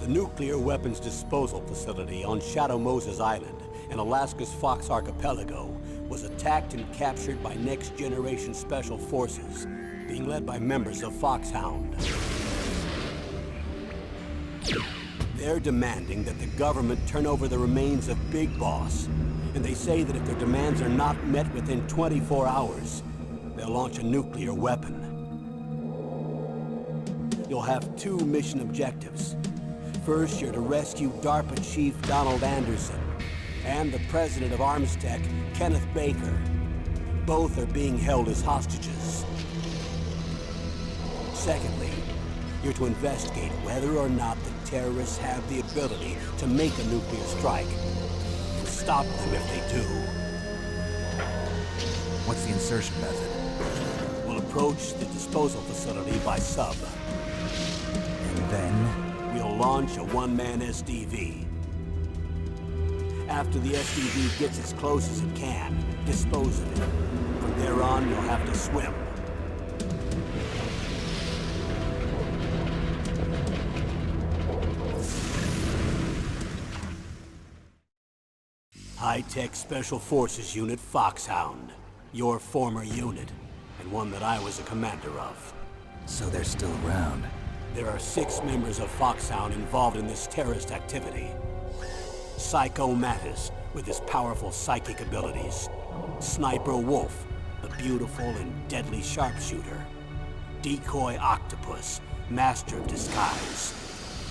The nuclear weapons disposal facility on Shadow Moses Island in Alaska's Fox Archipelago was attacked and captured by next-generation special forces, being led by members of Foxhound. They're demanding that the government turn over the remains of Big Boss, and they say that if their demands are not met within 24 hours, they'll launch a nuclear weapon. You'll have two mission objectives. First, you're to rescue Darpa Chief Donald Anderson and the president of Armstech, Kenneth Baker. Both are being held as hostages. Secondly, you're to investigate whether or not the terrorists have the ability to make a nuclear strike, and stop them if they do. What's the insertion method? We'll approach the disposal facility by sub. And then? We'll launch a one-man SDV. After the SDV gets as close as it can, dispose of it. From there on, you'll have to swim. High-Tech Special Forces Unit Foxhound. Your former unit, and one that I was a commander of. So they're still around. There are 6 members of Foxhound involved in this terrorist activity. Psycho Mattis, with his powerful psychic abilities. Sniper Wolf, the beautiful and deadly sharpshooter. Decoy Octopus, master of disguise.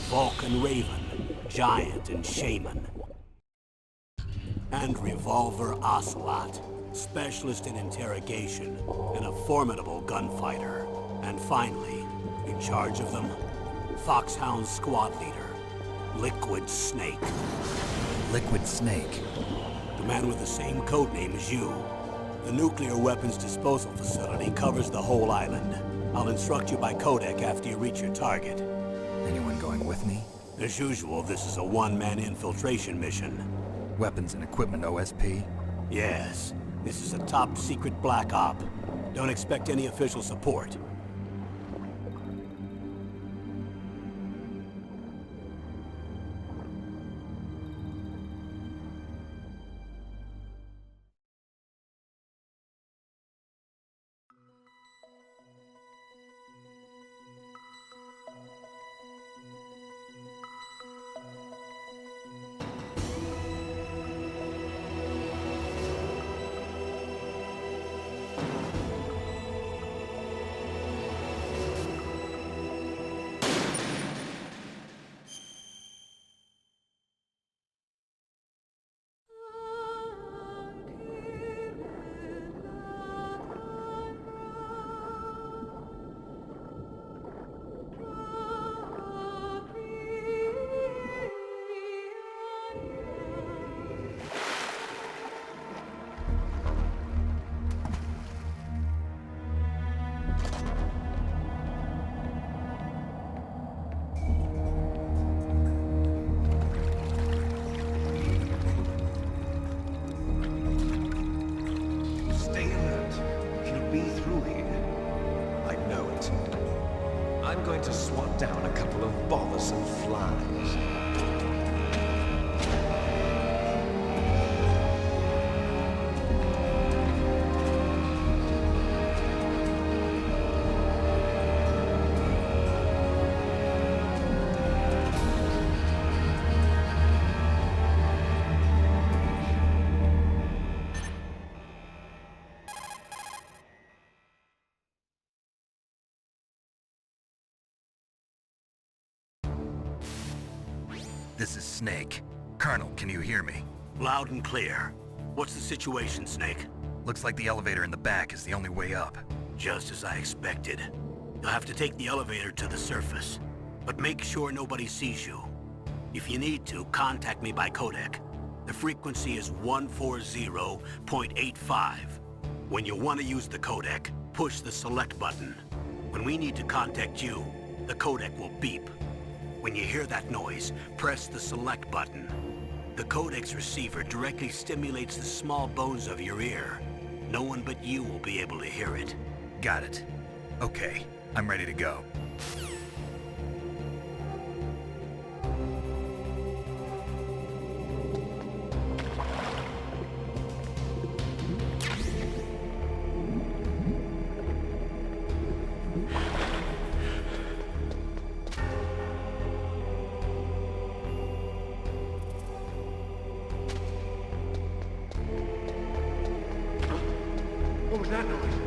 Vulcan Raven, giant and shaman. And Revolver Ocelot, specialist in interrogation and a formidable gunfighter. And finally, in charge of them, Foxhound squad leader, Liquid Snake. Liquid Snake? The man with the same codename as you. The nuclear weapons disposal facility covers the whole island. I'll instruct you by codec after you reach your target. Anyone going with me? As usual, this is a one-man infiltration mission. Weapons and equipment OSP? Yes. This is a top-secret black op. Don't expect any official support. I'm going to swat down a couple of bothersome flies. This is Snake. Colonel, can you hear me? Loud and clear. What's the situation, Snake? Looks like the elevator in the back is the only way up. Just as I expected. You'll have to take the elevator to the surface. But make sure nobody sees you. If you need to, contact me by codec. The frequency is 140.85. When you want to use the codec, push the select button. When we need to contact you, the codec will beep. When you hear that noise, press the select button. The codec's receiver directly stimulates the small bones of your ear. No one but you will be able to hear it. Got it. Okay, I'm ready to go. that noise?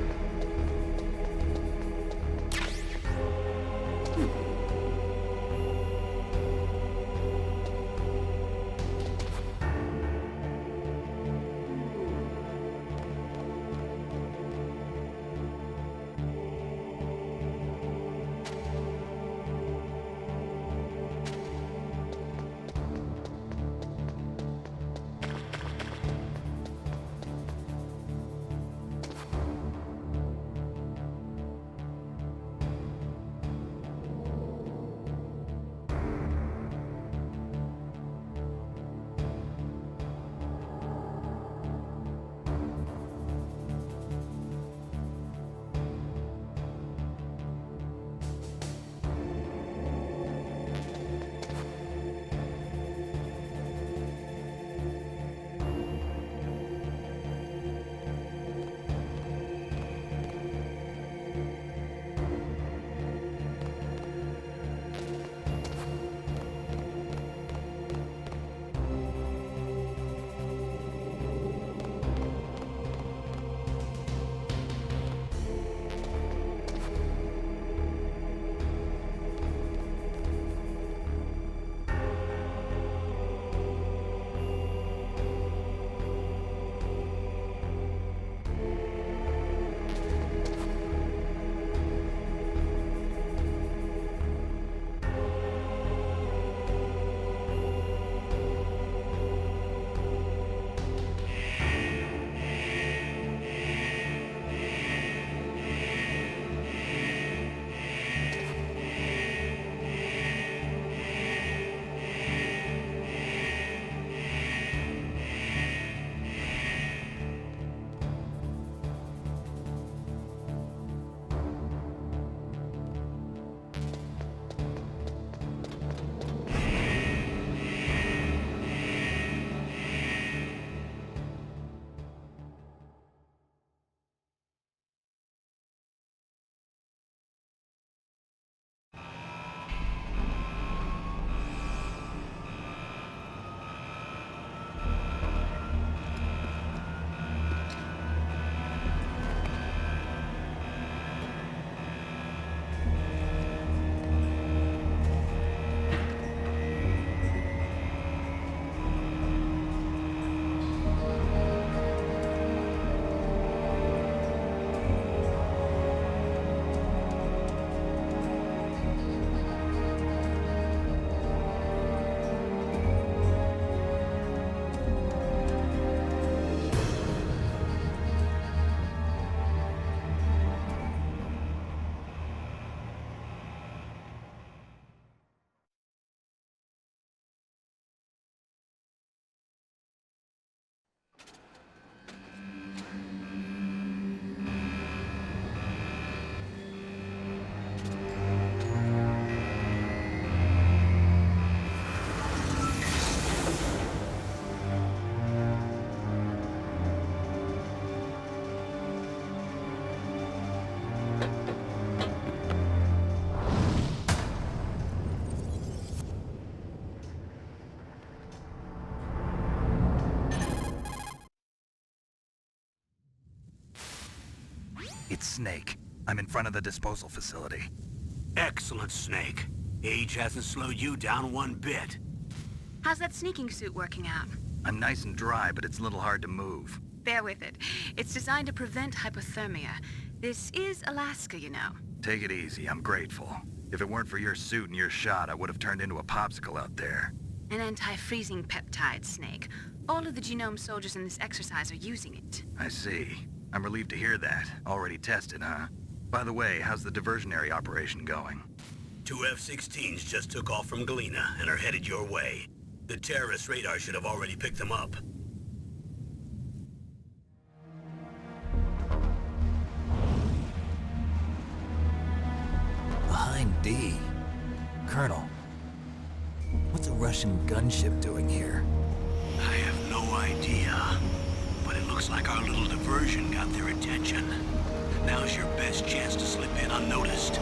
It's Snake. I'm in front of the disposal facility. Excellent, Snake. Age hasn't slowed you down one bit. How's that sneaking suit working out? I'm nice and dry, but it's a little hard to move. Bear with it. It's designed to prevent hypothermia. This is Alaska, you know. Take it easy, I'm grateful. If it weren't for your suit and your shot, I would have turned into a popsicle out there. An anti-freezing peptide, Snake. All of the genome soldiers in this exercise are using it. I see. I'm relieved to hear that. Already tested, huh? By the way, how's the diversionary operation going? 2 F-16s just took off from Galena and are headed your way. The terrorist radar should have already picked them up. Behind D. Colonel, what's a Russian gunship doing here? I have no idea, but it looks like our little diversion got their attention. Now's your best chance to slip in unnoticed.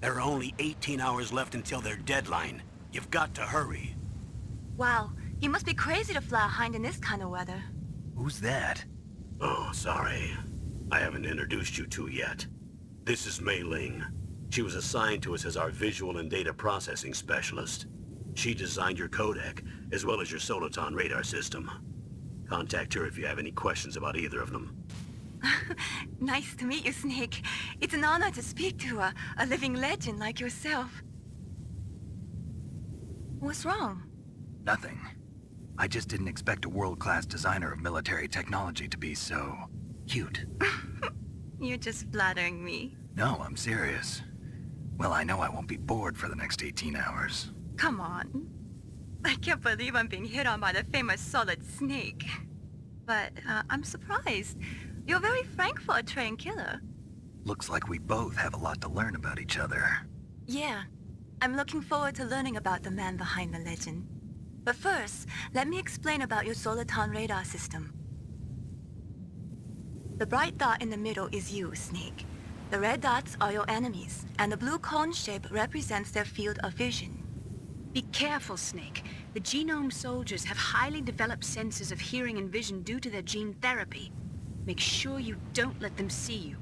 There are only 18 hours left until their deadline. You've got to hurry. Wow, you must be crazy to fly a hind in this kind of weather. Who's that? Oh, sorry. I haven't introduced you to yet. This is Mei Ling. She was assigned to us as our visual and data processing specialist. She designed your codec, as well as your Soliton radar system. Contact her if you have any questions about either of them. Nice to meet you, Snake. It's an honor to speak to a living legend like yourself. What's wrong? Nothing. I just didn't expect a world-class designer of military technology to be so... cute. You're just flattering me. No, I'm serious. Well, I know I won't be bored for the next 18 hours. Come on. I can't believe I'm being hit on by the famous Solid Snake. But I'm surprised. You're very frank for a trained killer. Looks like we both have a lot to learn about each other. Yeah. I'm looking forward to learning about the man behind the legend. But first, let me explain about your Soliton radar system. The bright dot in the middle is you, Snake. The red dots are your enemies, and the blue cone shape represents their field of vision. Be careful, Snake. The genome soldiers have highly developed senses of hearing and vision due to their gene therapy. Make sure you don't let them see you.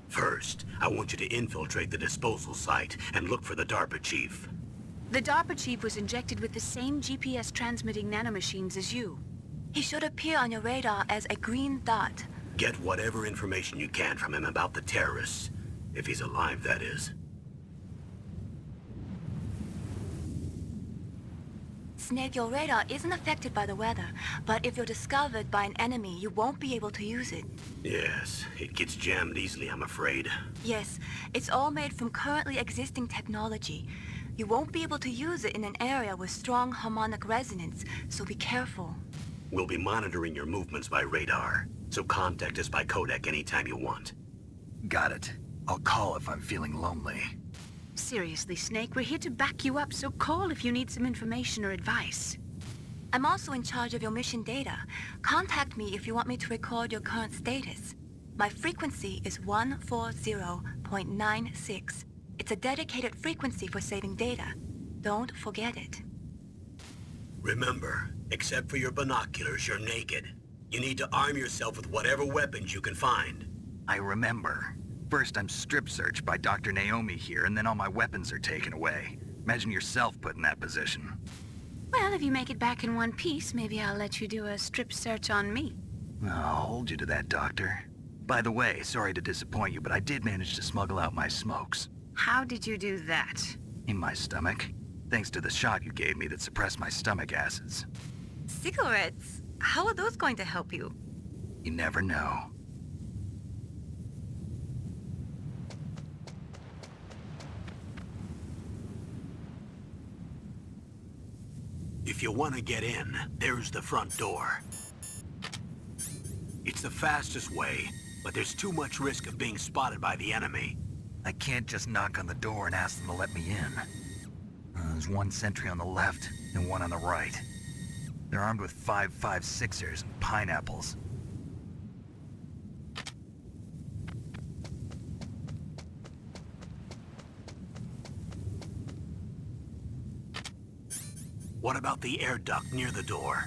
First, I want you to infiltrate the disposal site and look for the Darpa chief. The Darpa chief was injected with the same GPS-transmitting nanomachines as you. He should appear on your radar as a green dot. Get whatever information you can from him about the terrorists. If he's alive, that is. Snake, your radar isn't affected by the weather, but if you're discovered by an enemy, you won't be able to use it. Yes, it gets jammed easily, I'm afraid. Yes, it's all made from currently existing technology. You won't be able to use it in an area with strong harmonic resonance, so be careful. We'll be monitoring your movements by radar, so contact us by codec anytime you want. Got it. I'll call if I'm feeling lonely. Seriously, Snake, we're here to back you up, so call if you need some information or advice. I'm also in charge of your mission data. Contact me if you want me to record your current status. My frequency is 140.96. It's a dedicated frequency for saving data. Don't forget it. Remember, except for your binoculars, you're naked. You need to arm yourself with whatever weapons you can find. I remember. First, I'm strip-searched by Dr. Naomi here, and then all my weapons are taken away. Imagine yourself put in that position. Well, if you make it back in one piece, maybe I'll let you do a strip search on me. I'll hold you to that, Doctor. By the way, sorry to disappoint you, but I did manage to smuggle out my smokes. How did you do that? In my stomach. Thanks to the shot you gave me that suppressed my stomach acids. Cigarettes? How are those going to help you? You never know. If you want to get in, there's the front door. It's the fastest way, but there's too much risk of being spotted by the enemy. I can't just knock on the door and ask them to let me in. There's one sentry on the left and one on the right. They're armed with 5.56ers and pineapples. What about the air duct near the door?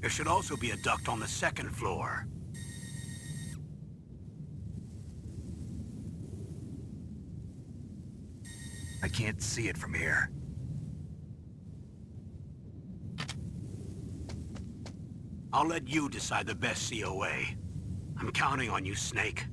There should also be a duct on the second floor. I can't see it from here. I'll let you decide the best COA. I'm counting on you, Snake.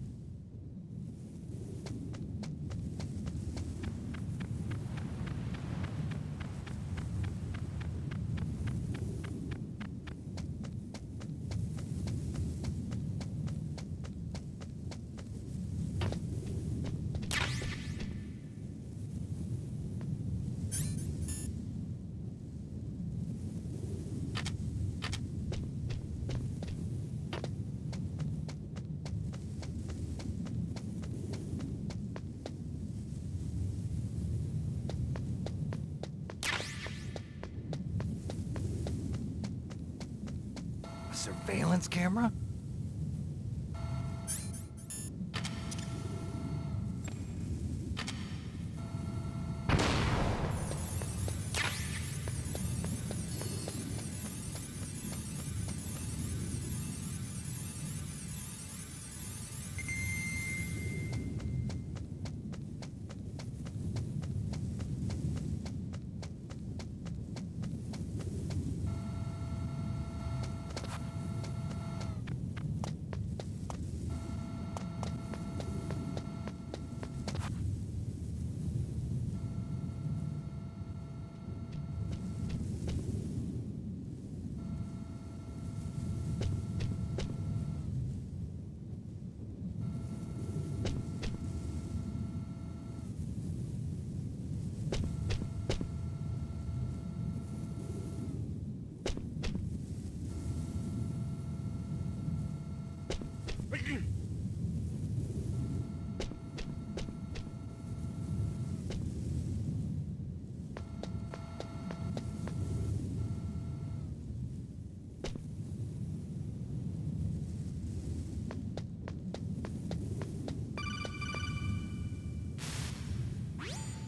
Surveillance camera?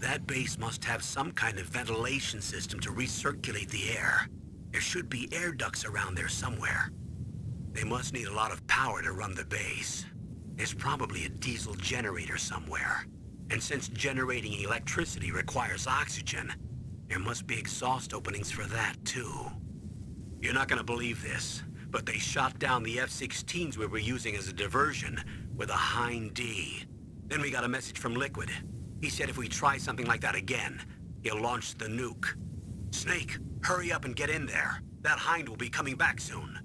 That base must have some kind of ventilation system to recirculate the air. There should be air ducts around there somewhere. They must need a lot of power to run the base. There's probably a diesel generator somewhere. And since generating electricity requires oxygen, there must be exhaust openings for that too. You're not gonna believe this, but they shot down the F-16s we were using as a diversion with a Hind D. Then we got a message from Liquid. He said if we try something like that again, he'll launch the nuke. Snake, hurry up and get in there. That Hind will be coming back soon.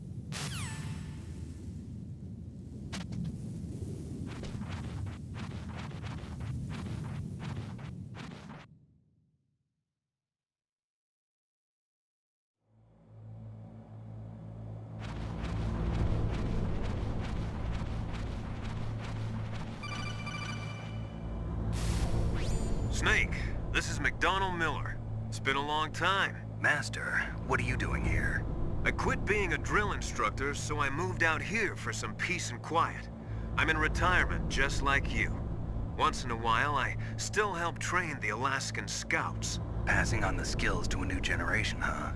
Snake, this is McDonald Miller. It's been a long time. Master, what are you doing here? I quit being a drill instructor, so I moved out here for some peace and quiet. I'm in retirement, just like you. Once in a while, I still help train the Alaskan Scouts. Passing on the skills to a new generation, huh?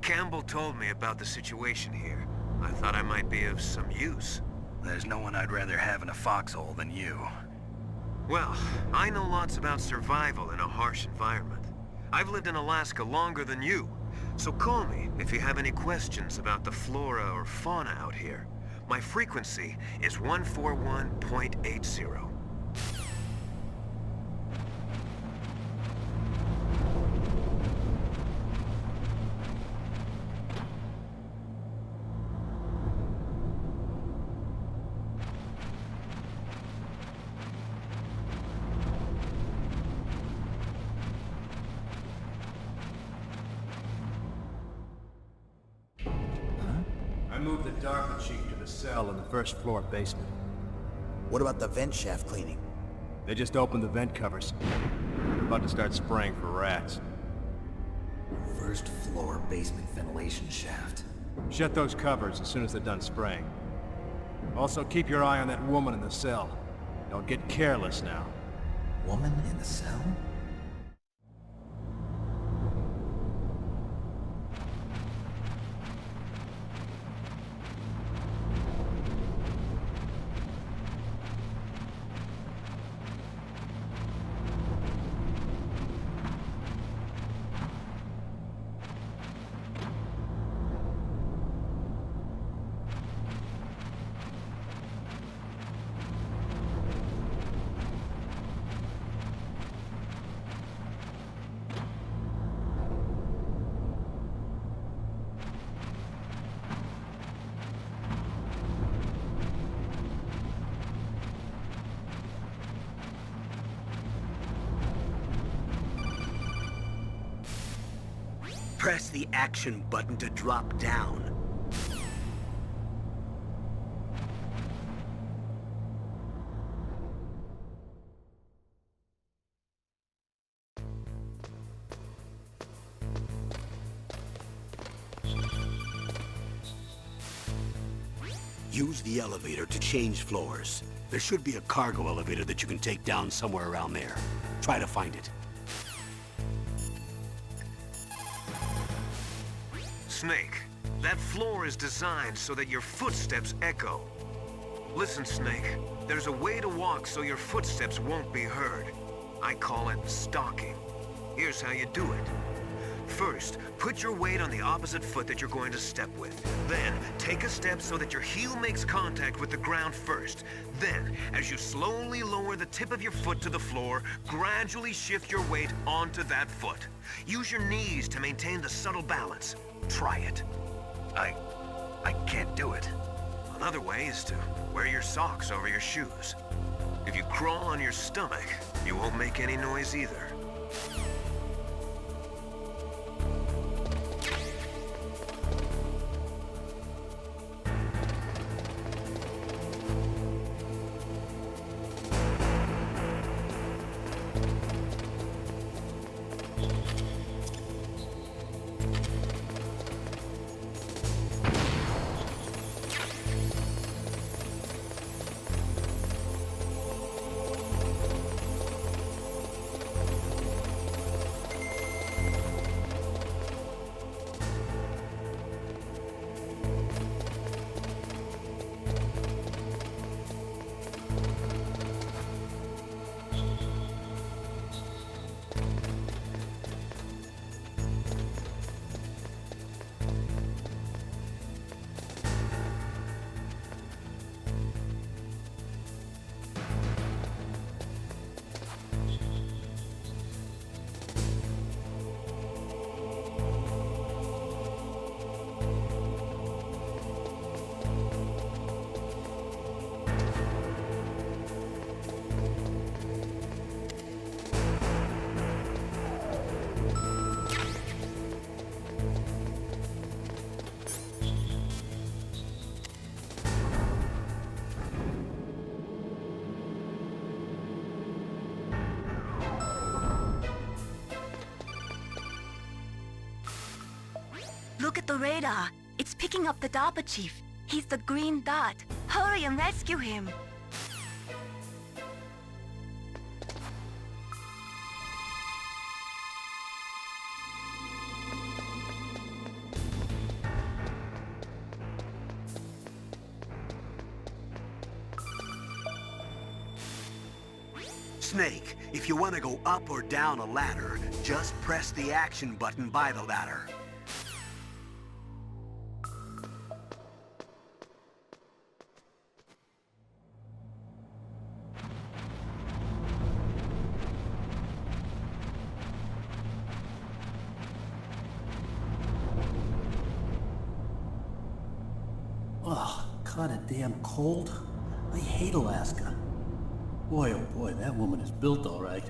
Campbell told me about the situation here. I thought I might be of some use. There's no one I'd rather have in a foxhole than you. Well, I know lots about survival in a harsh environment. I've lived in Alaska longer than you, so call me if you have any questions about the flora or fauna out here. My frequency is 141.80. I moved the Darpa chief to the cell in the first floor basement. What about the vent shaft cleaning? They just opened the vent covers. They're about to start spraying for rats. First floor basement ventilation shaft. Shut those covers as soon as they're done spraying. Also, keep your eye on that woman in the cell. Don't get careless now. Woman in the cell? Press the action button to drop down. Use the elevator to change floors. There should be a cargo elevator that you can take down somewhere around there. Try to find it. Snake, that floor is designed so that your footsteps echo. Listen, Snake, there's a way to walk so your footsteps won't be heard. I call it stalking. Here's how you do it. First, put your weight on the opposite foot that you're going to step with. Then, take a step so that your heel makes contact with the ground first. Then, as you slowly lower the tip of your foot to the floor, gradually shift your weight onto that foot. Use your knees to maintain the subtle balance. Try it. I can't do it. Another way is to wear your socks over your shoes. If you crawl on your stomach, you won't make any noise either. at the radar. It's picking up the Darpa chief. He's the green dot. Hurry and rescue him. Snake, if you want to go up or down a ladder, just press the action button by the ladder. Ugh, kinda damn cold. I hate Alaska. Boy, oh boy, that woman is built all right.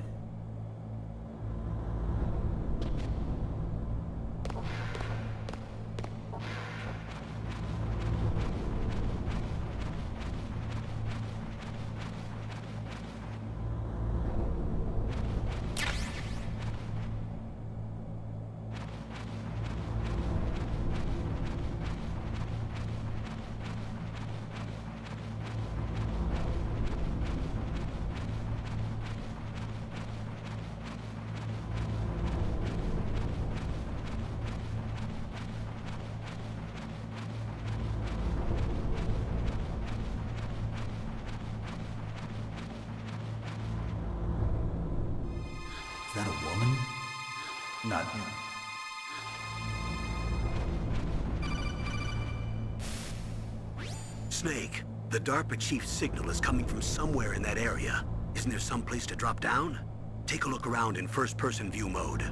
Is that a woman? Not him. Snake, the Darpa chief's signal is coming from somewhere in that area. Isn't there some place to drop down? Take a look around in first-person view mode.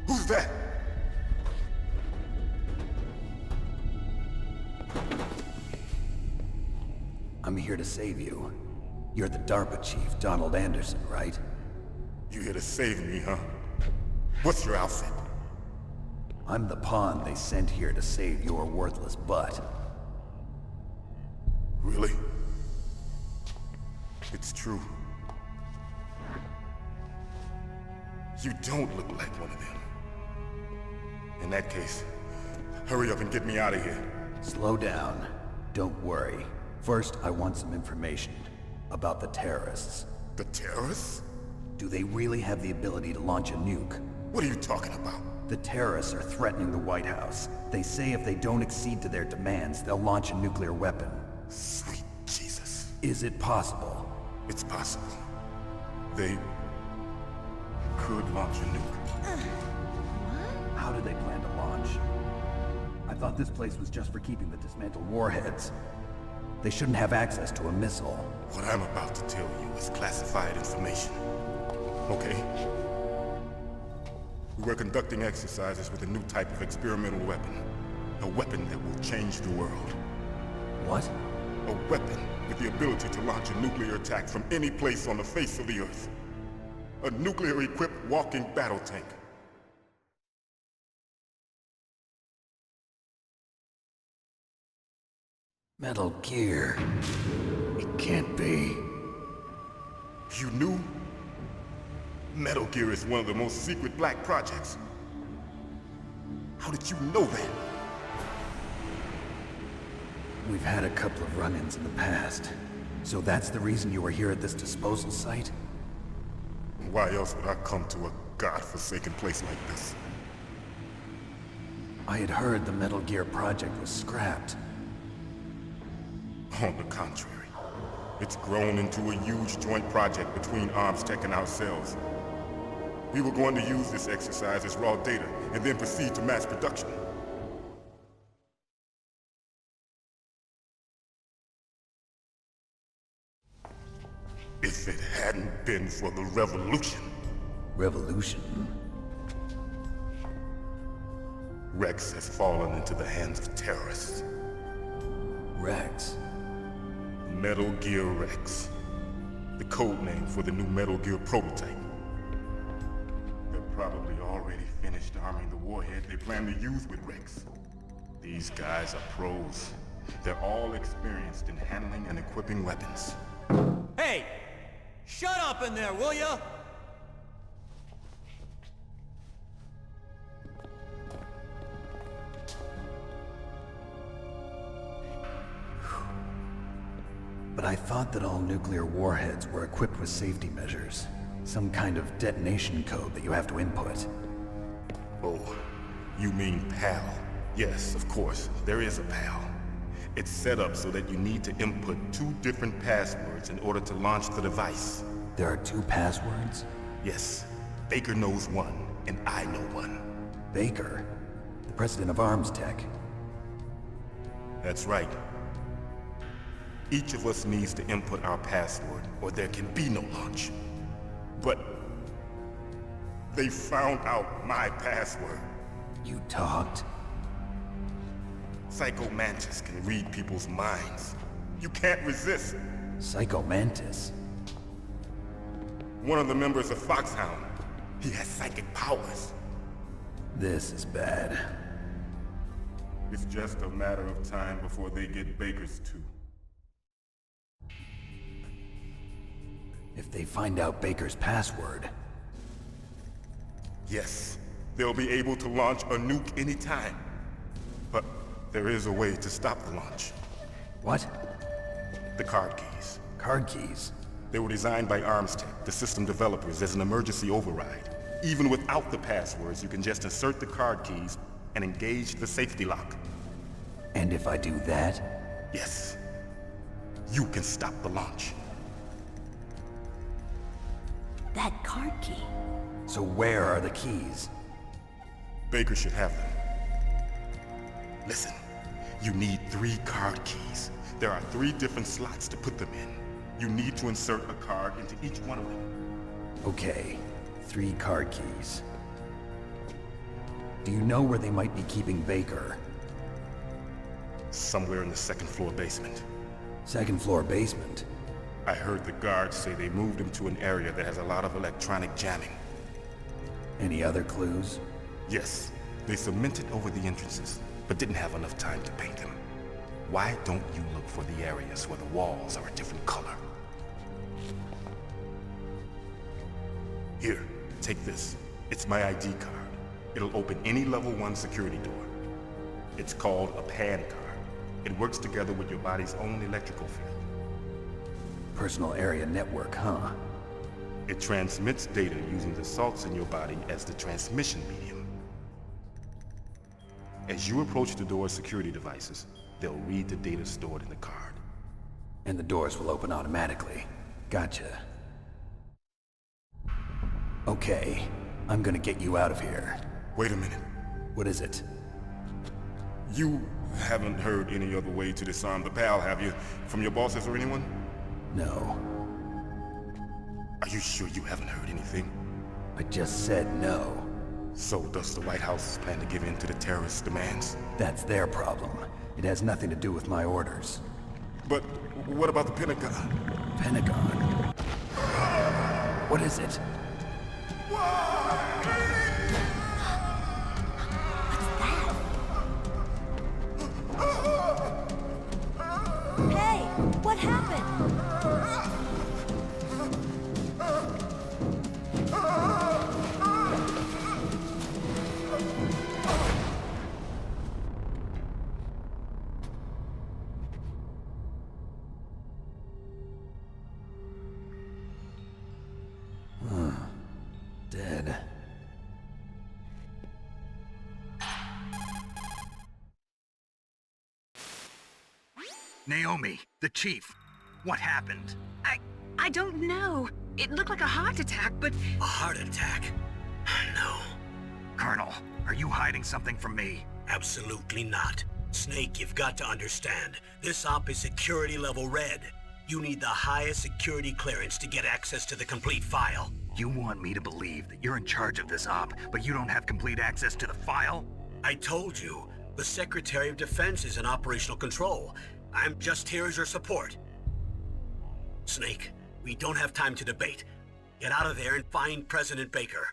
Who's that? I'm here to save you. You're the Darpa chief, Donald Anderson, right? You here to save me, huh? What's your outfit? I'm the pawn they sent here to save your worthless butt. Really? It's true. You don't look like one of them. In that case, hurry up and get me out of here. Slow down. Don't worry. First, I want some information about the terrorists. The terrorists? Do they really have the ability to launch a nuke? What are you talking about? The terrorists are threatening the White House. They say if they don't accede to their demands, they'll launch a nuclear weapon. Sweet Jesus. Is it possible? It's possible. They could launch a nuke. How do they plan to launch? I thought this place was just for keeping the dismantled warheads. They shouldn't have access to a missile. What I'm about to tell you is classified information. Okay? We were conducting exercises with a new type of experimental weapon. A weapon that will change the world. What? A weapon with the ability to launch a nuclear attack from any place on the face of the Earth. A nuclear-equipped walking battle tank. Metal Gear. It can't be. You knew? Metal Gear is one of the most secret black projects. How did you know that? We've had a couple of run-ins in the past. So that's the reason you were here at this disposal site? Why else would I come to a godforsaken place like this? I had heard the Metal Gear project was scrapped. On the contrary, it's grown into a huge joint project between ArmsTech and ourselves. We were going to use this exercise as raw data and then proceed to mass production. If it hadn't been for the revolution. Revolution? Rex has fallen into the hands of terrorists. Rex? Metal Gear Rex. The code name for the new Metal Gear prototype. They're probably already finished arming the warhead they plan to use with Rex. These guys are pros. They're all experienced in handling and equipping weapons. Hey! Shut up in there, will ya? But I thought that all nuclear warheads were equipped with safety measures. Some kind of detonation code that you have to input. Oh, you mean PAL? Yes, of course, there is a PAL. It's set up so that you need to input 2 different passwords in order to launch the device. There are 2 passwords? Yes. Baker knows one, and I know one. Baker? The president of Arms Tech? That's right. Each of us needs to input our password, or there can be no launch. But they found out my password. You talked? Psycho Mantis can read people's minds. You can't resist. Psycho Mantis? One of the members of Foxhound. He has psychic powers. This is bad. It's just a matter of time before they get Baker's too. If they find out Baker's password... Yes, they'll be able to launch a nuke anytime. But there is a way to stop the launch. What? The card keys. Card keys? They were designed by Arms Tech, the system developers, as an emergency override. Even without the passwords, you can just insert the card keys and engage the safety lock. And if I do that? Yes. You can stop the launch. That card key. So where are the keys? Baker should have them. Listen, you need 3 card keys. There are 3 different slots to put them in. You need to insert a card into each one of them. Okay, 3 card keys. Do you know where they might be keeping Baker? Somewhere in the 2nd floor basement. 2nd floor basement? I heard the guards say they moved him to an area that has a lot of electronic jamming. Any other clues? Yes. They cemented over the entrances, but didn't have enough time to paint them. Why don't you look for the areas where the walls are a different color? Here, take this. It's my ID card. It'll open any level 1 security door. It's called a PAN card. It works together with your body's own electrical field. Personal area network, huh? It transmits data using the salts in your body as the transmission medium. As you approach the door's security devices, they'll read the data stored in the card. And the doors will open automatically. Gotcha. Okay, I'm gonna get you out of here. Wait a minute. What is it? You haven't heard any other way to disarm the PAL, have you? From your bosses or anyone? No. Are you sure you haven't heard anything? I just said no. So does the White House plan to give in to the terrorists' demands? That's their problem. It has nothing to do with my orders. But what about the Pentagon? Pentagon? What is it? Hey, what happened? Dead. Naomi, the chief. What happened? I don't know. It looked like a heart attack, but... A heart attack? No. Colonel, are you hiding something from me? Absolutely not. Snake, you've got to understand. This op is security level red. You need the highest security clearance to get access to the complete file. You want me to believe that you're in charge of this op, but you don't have complete access to the file? I told you. The Secretary of Defense is in operational control. I'm just here as your support. Snake, we don't have time to debate. Get out of there and find President Baker.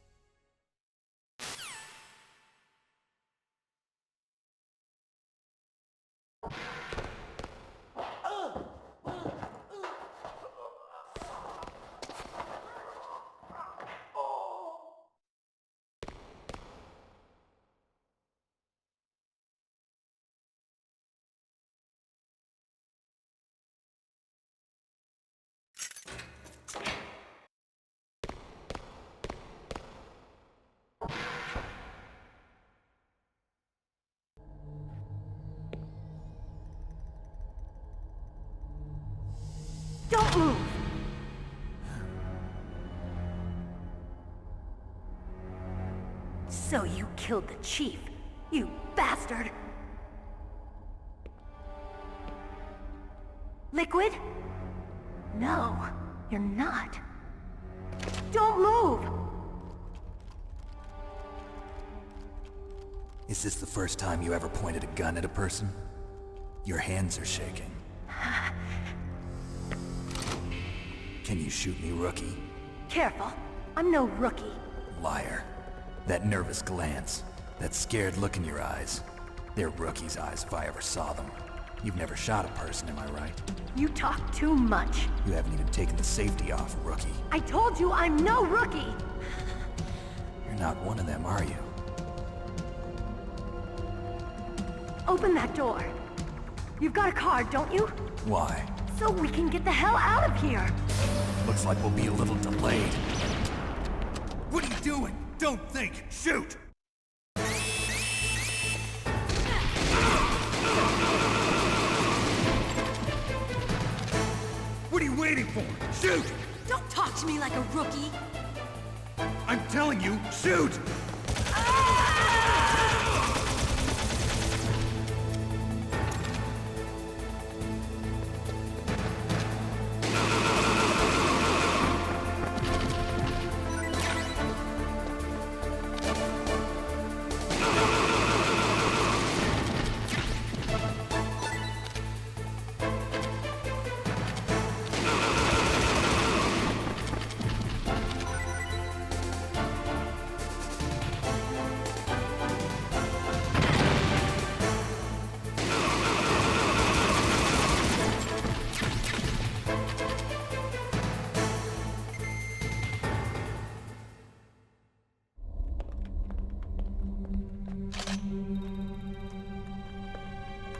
Don't move! So you killed the chief, you bastard! Liquid? No, you're not. Don't move! Is this the first time you ever pointed a gun at a person? Your hands are shaking. Can you shoot me, rookie? Careful, I'm no rookie. Liar. That nervous glance, that scared look in your eyes. They're rookie's eyes if I ever saw them. You've never shot a person, am I right? You talk too much. You haven't even taken the safety off, rookie. I told you I'm no rookie! You're not one of them, are you? Open that door. You've got a card, don't you? Why? So we can get the hell out of here! Looks like we'll be a little delayed. What are you doing? Don't think! Shoot! What are you waiting for? Shoot! Don't talk to me like a rookie! I'm telling you, shoot!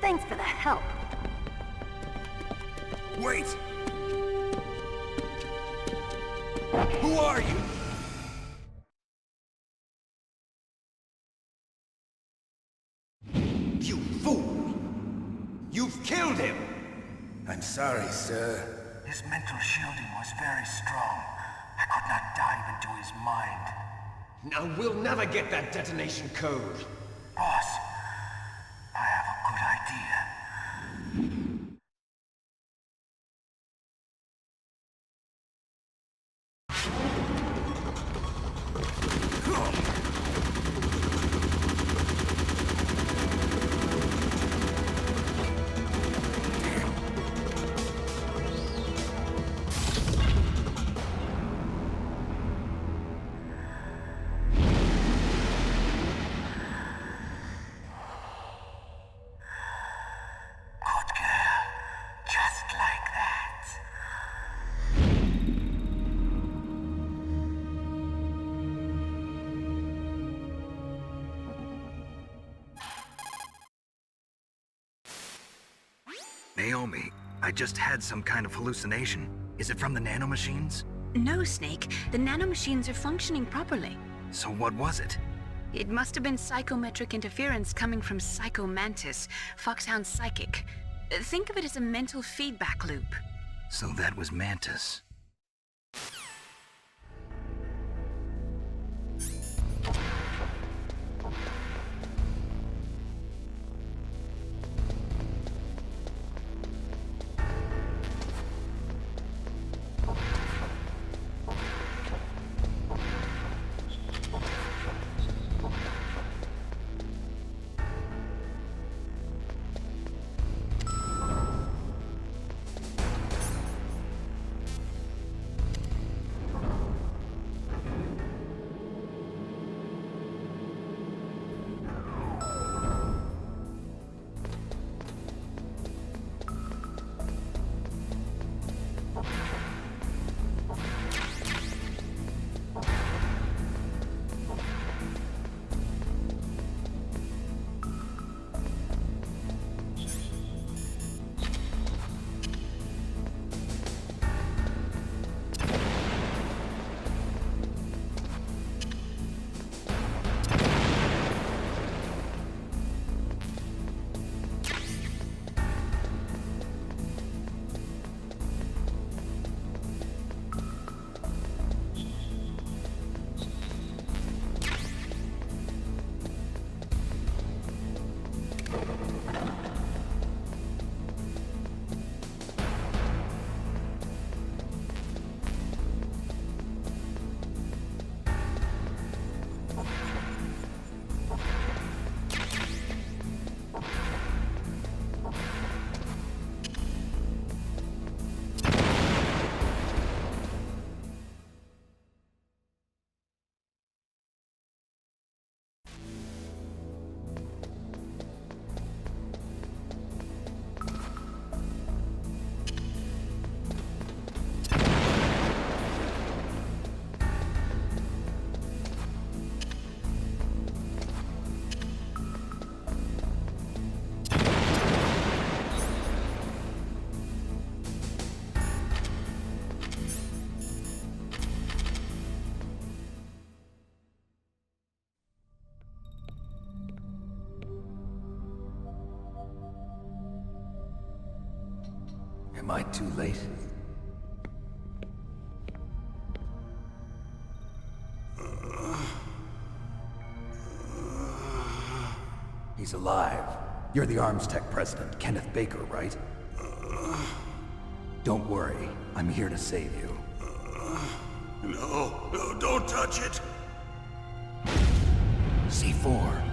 Thanks for the help. Wait! Who are you? You fool! You've killed him! I'm sorry, sir. His mental shielding was very strong. I could not dive into his mind. Now we'll never get that detonation code. Boss, I have a good idea. Naomi, I just had some kind of hallucination. Is it from the nanomachines? No, Snake. The nanomachines are functioning properly. So what was it? It must have been psychometric interference coming from Psycho Mantis, Foxhound's psychic. Think of it as a mental feedback loop. So that was Mantis. Am I too late? He's alive. You're the Arms Tech president, Kenneth Baker, right? Don't worry. I'm here to save you. No, don't touch it! C4.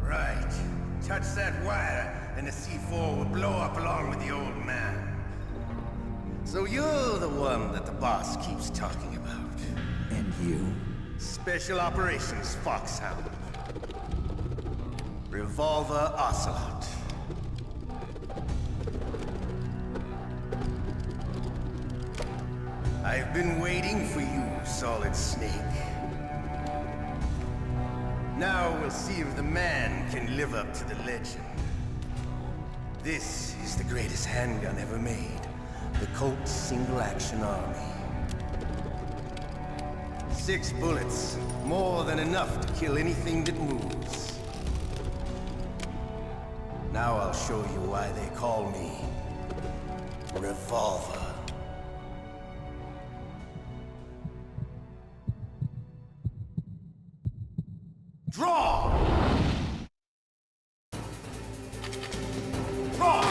Right. Touch that wire, and the C4 will blow up along with the old man. So you're the one that the boss keeps talking about. And you? Special Operations Foxhound. Revolver Ocelot. I've been waiting for you, Solid Snake. Now we'll see if the man can live up to the legend. This is the greatest handgun ever made. The Colt Single Action Army. 6 bullets, more than enough to kill anything that moves. Now I'll show you why they call me Revolver. Draw! Draw!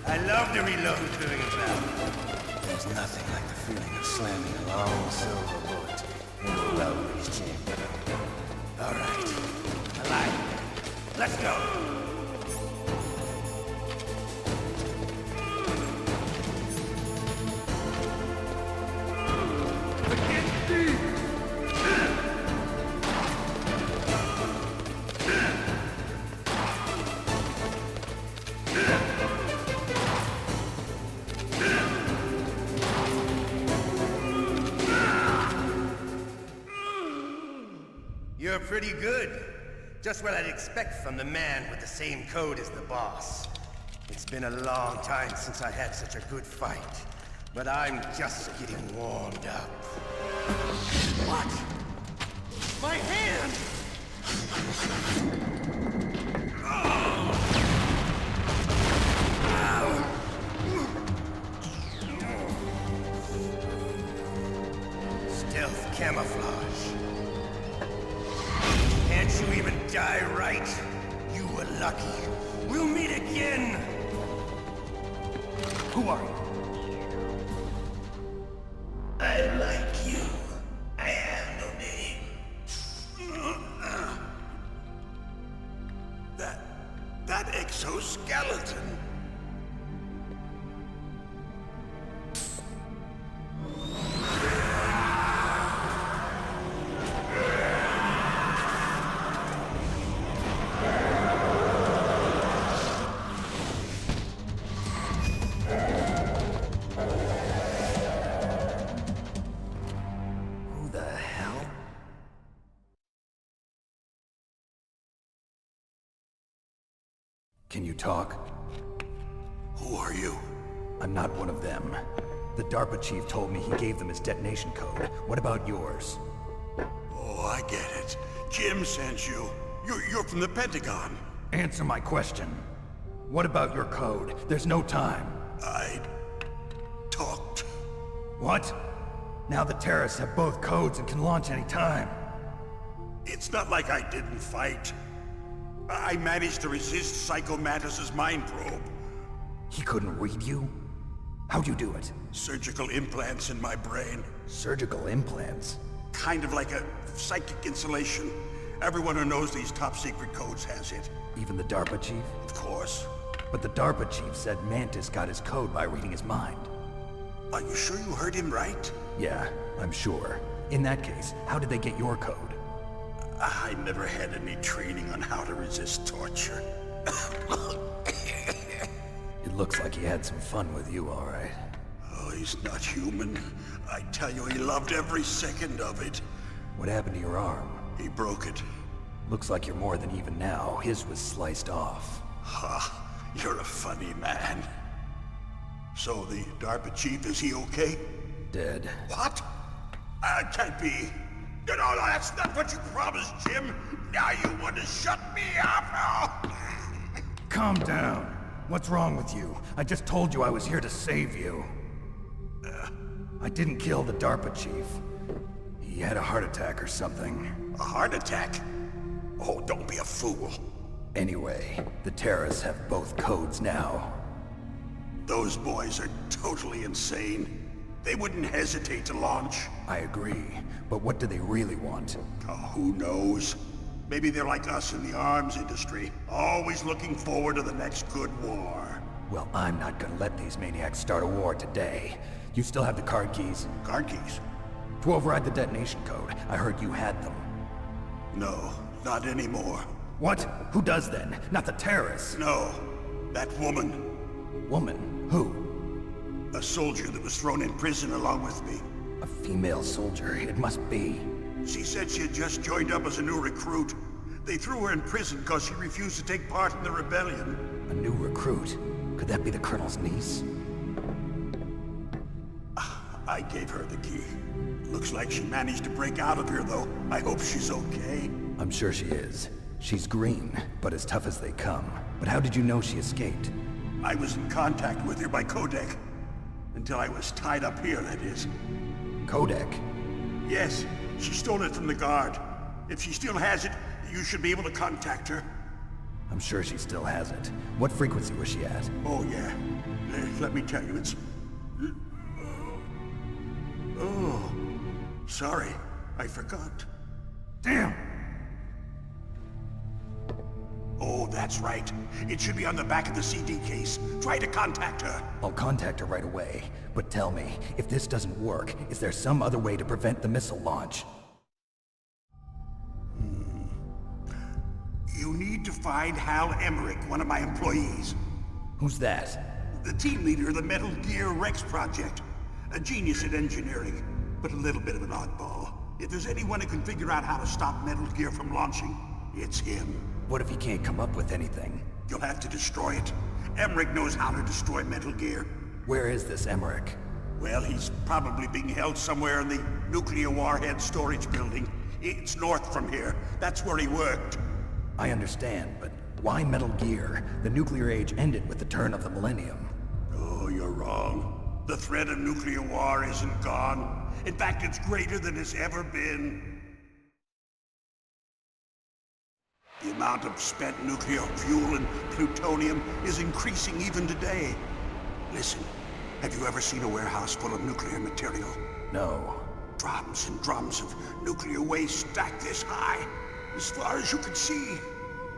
I love to reload during a battle. There's nothing like the feeling of slamming a long silver bullet into a well-raised champion. All right, I like it. Let's go. You're pretty good. Just what I'd expect from the man with the same code as the boss. It's been a long time since I had such a good fight, but I'm just getting warmed up. What? My hand! Stealth camouflage. Can't you even die right? You were lucky. We'll meet again! Who are you? I like you. I have no name. That exoskeleton. Who the hell? Can you talk? Who are you? I'm not one of them. The Darpa chief told me he gave them his detonation code. What about yours? Oh, I get it. Jim sent you. You're from the Pentagon. Answer my question. What about your code? There's no time. I talked. What? Now the terrorists have both codes and can launch any time. It's not like I didn't fight. I managed to resist Psycho Mantis's mind probe. He couldn't read you? How'd you do it? Surgical implants in my brain. Surgical implants? Kind of like a psychic insulation. Everyone who knows these top secret codes has it. Even the Darpa chief? Of course. But the Darpa chief said Mantis got his code by reading his mind. Are you sure you heard him right? Yeah, I'm sure. In that case, how did they get your code? I never had any training on how to resist torture. It It looks like he had some fun with you, all right. Oh, he's not human. I tell you, he loved every second of it. What happened to your arm? He broke it. Looks like you're more than even now. His was sliced off. Ha! You're a funny man. So the Darpa chief, is he okay? Dead. What? Can't be. No, that's not what you promised, Jim. Now you want to shut me up? Oh. Calm down. What's wrong with you? I just told you I was here to save you. I didn't kill the Darpa chief. He had a heart attack or something. A heart attack? Oh, don't be a fool. Anyway, the terrorists have both codes now. Those boys are totally insane. They wouldn't hesitate to launch. I agree, but what do they really want? Oh, who knows? Maybe they're like us in the arms industry, always looking forward to the next good war. Well, I'm not gonna let these maniacs start a war today. You still have the card keys? Card keys? To override the detonation code. I heard you had them. No, not anymore. What? Who does then? Not the terrorists? No, that woman. Woman? Who? A soldier that was thrown in prison along with me. A female soldier, it must be. She said she had just joined up as a new recruit. They threw her in prison because she refused to take part in the rebellion. A new recruit? Could that be the Colonel's niece? I gave her the key. Looks like she managed to break out of here, though. I hope she's okay. I'm sure she is. She's green, but as tough as they come. But how did you know she escaped? I was in contact with her by codec. Until I was tied up here, that is. Codec? Yes, she stole it from the guard. If she still has it, you should be able to contact her. I'm sure she still has it. What frequency was she at? Oh, yeah. Let me tell you, it's... Oh, sorry. I forgot. Damn! Oh, that's right. It should be on the back of the CD case. Try to contact her. I'll contact her right away. But tell me, if this doesn't work, is there some other way to prevent the missile launch? You need to find Hal Emmerich, one of my employees. Who's that? The team leader of the Metal Gear Rex project. A genius at engineering, but a little bit of an oddball. If there's anyone who can figure out how to stop Metal Gear from launching, it's him. What if he can't come up with anything? You'll have to destroy it. Emmerich knows how to destroy Metal Gear. Where is this Emmerich? Well, he's probably being held somewhere in the nuclear warhead storage building. It's north from here. That's where he worked. I understand, but why Metal Gear? The nuclear age ended with the turn of the millennium. Oh, you're wrong. The threat of nuclear war isn't gone. In fact, it's greater than it's ever been. The amount of spent nuclear fuel and plutonium is increasing even today. Listen, have you ever seen a warehouse full of nuclear material? No. Drums and drums of nuclear waste stacked this high, as far as you can see.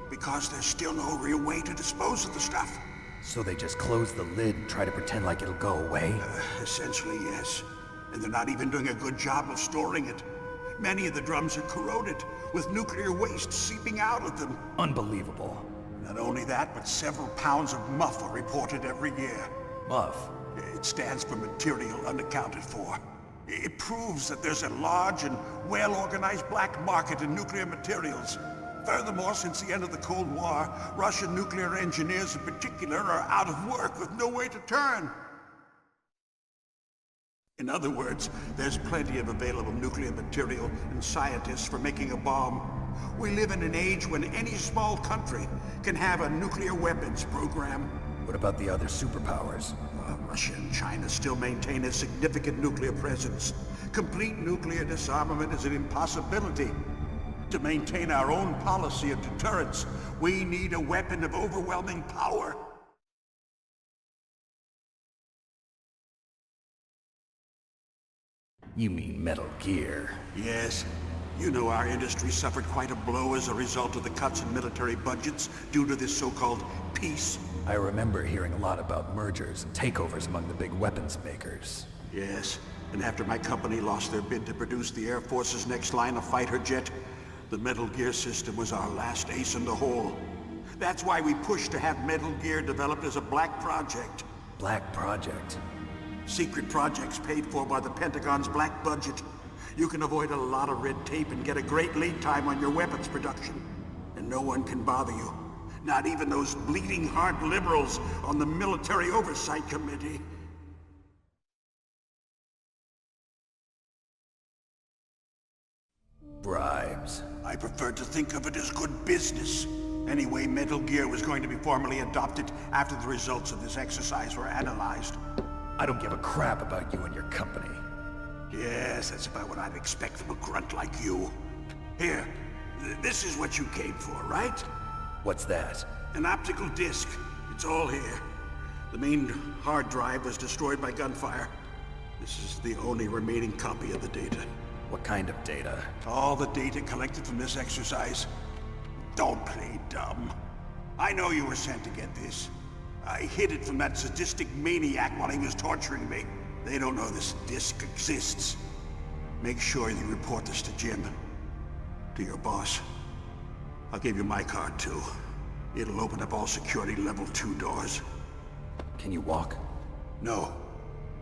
Because there's still no real way to dispose of the stuff. So they just close the lid and try to pretend like it'll go away? Essentially, yes. And they're not even doing a good job of storing it. Many of the drums are corroded, with nuclear waste seeping out of them. Unbelievable. Not only that, but several pounds of MUF are reported every year. MUF? It stands for material unaccounted for. It proves that there's a large and well-organized black market in nuclear materials. Furthermore, since the end of the Cold War, Russian nuclear engineers in particular are out of work with no way to turn. In other words, there's plenty of available nuclear material and scientists for making a bomb. We live in an age when any small country can have a nuclear weapons program. What about the other superpowers? Russia and China still maintain a significant nuclear presence. Complete nuclear disarmament is an impossibility. To maintain our own policy of deterrence, we need a weapon of overwhelming power. You mean Metal Gear? Yes. You know our industry suffered quite a blow as a result of the cuts in military budgets due to this so-called peace. I remember hearing a lot about mergers and takeovers among the big weapons makers. Yes, and after my company lost their bid to produce the Air Force's next line of fighter jet, the Metal Gear system was our last ace in the hole. That's why we push to have Metal Gear developed as a black project. Black project? Secret projects paid for by the Pentagon's black budget. You can avoid a lot of red tape and get a great lead time on your weapons production. And no one can bother you. Not even those bleeding heart liberals on the Military Oversight Committee. Bribes. I prefer to think of it as good business. Anyway, Metal Gear was going to be formally adopted after the results of this exercise were analyzed. I don't give a crap about you and your company. Yes, that's about what I'd expect from a grunt like you. Here, this is what you came for, right? What's that? An optical disc. It's all here. The main hard drive was destroyed by gunfire. This is the only remaining copy of the data. What kind of data? All the data collected from this exercise. Don't play dumb. I know you were sent to get this. I hid it from that sadistic maniac while he was torturing me. They don't know this disc exists. Make sure you report this to Jim. To your boss. I'll give you my card too. It'll open up all security level 2 doors. Can you walk? No.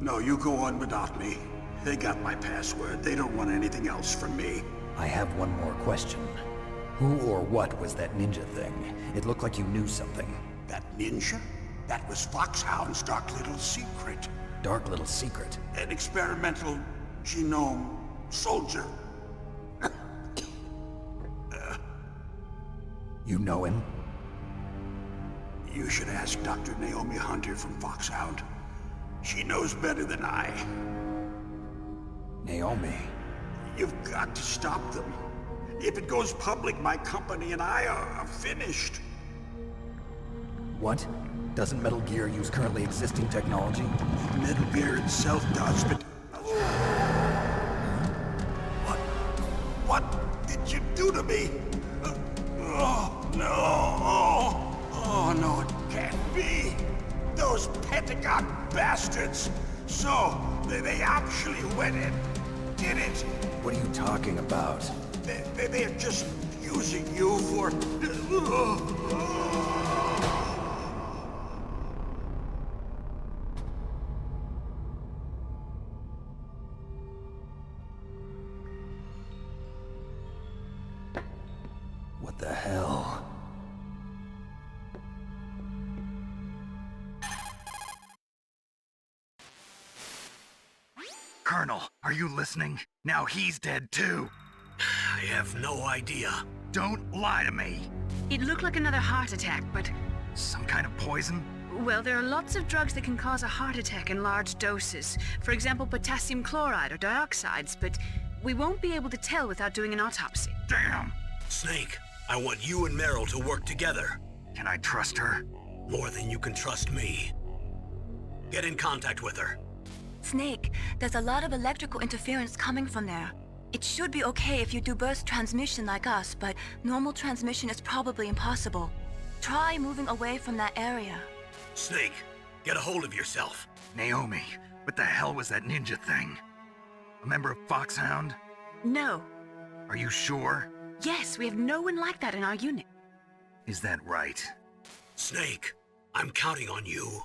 No, you go on without me. They got my password. They don't want anything else from me. I have one more question. Who or what was that ninja thing? It looked like you knew something. That ninja? That was Foxhound's dark little secret. Dark little secret? An experimental genome soldier. You know him? You should ask Dr. Naomi Hunter from Foxhound. She knows better than I. Naomi? You've got to stop them. If it goes public, my company and I are finished. What? Doesn't Metal Gear use currently existing technology? Metal Gear itself does, but... What did you do to me? Oh, no. Oh, no, it can't be. Those Pentagon bastards. So, they actually went and did it. What are you talking about? They're just using you for... What the hell? Colonel, are you listening? Now he's dead too. I have no idea. Don't lie to me. It looked like another heart attack, but... Some kind of poison? Well, there are lots of drugs that can cause a heart attack in large doses. For example, potassium chloride or dioxides, but we won't be able to tell without doing an autopsy. Damn! Snake, I want you and Meryl to work together. Can I trust her? More than you can trust me. Get in contact with her. Snake, there's a lot of electrical interference coming from there. It should be okay if you do burst transmission like us, but normal transmission is probably impossible. Try moving away from that area. Snake, get a hold of yourself. Naomi, what the hell was that ninja thing? A member of Foxhound? No. Are you sure? Yes, we have no one like that in our unit. Is that right? Snake, I'm counting on you.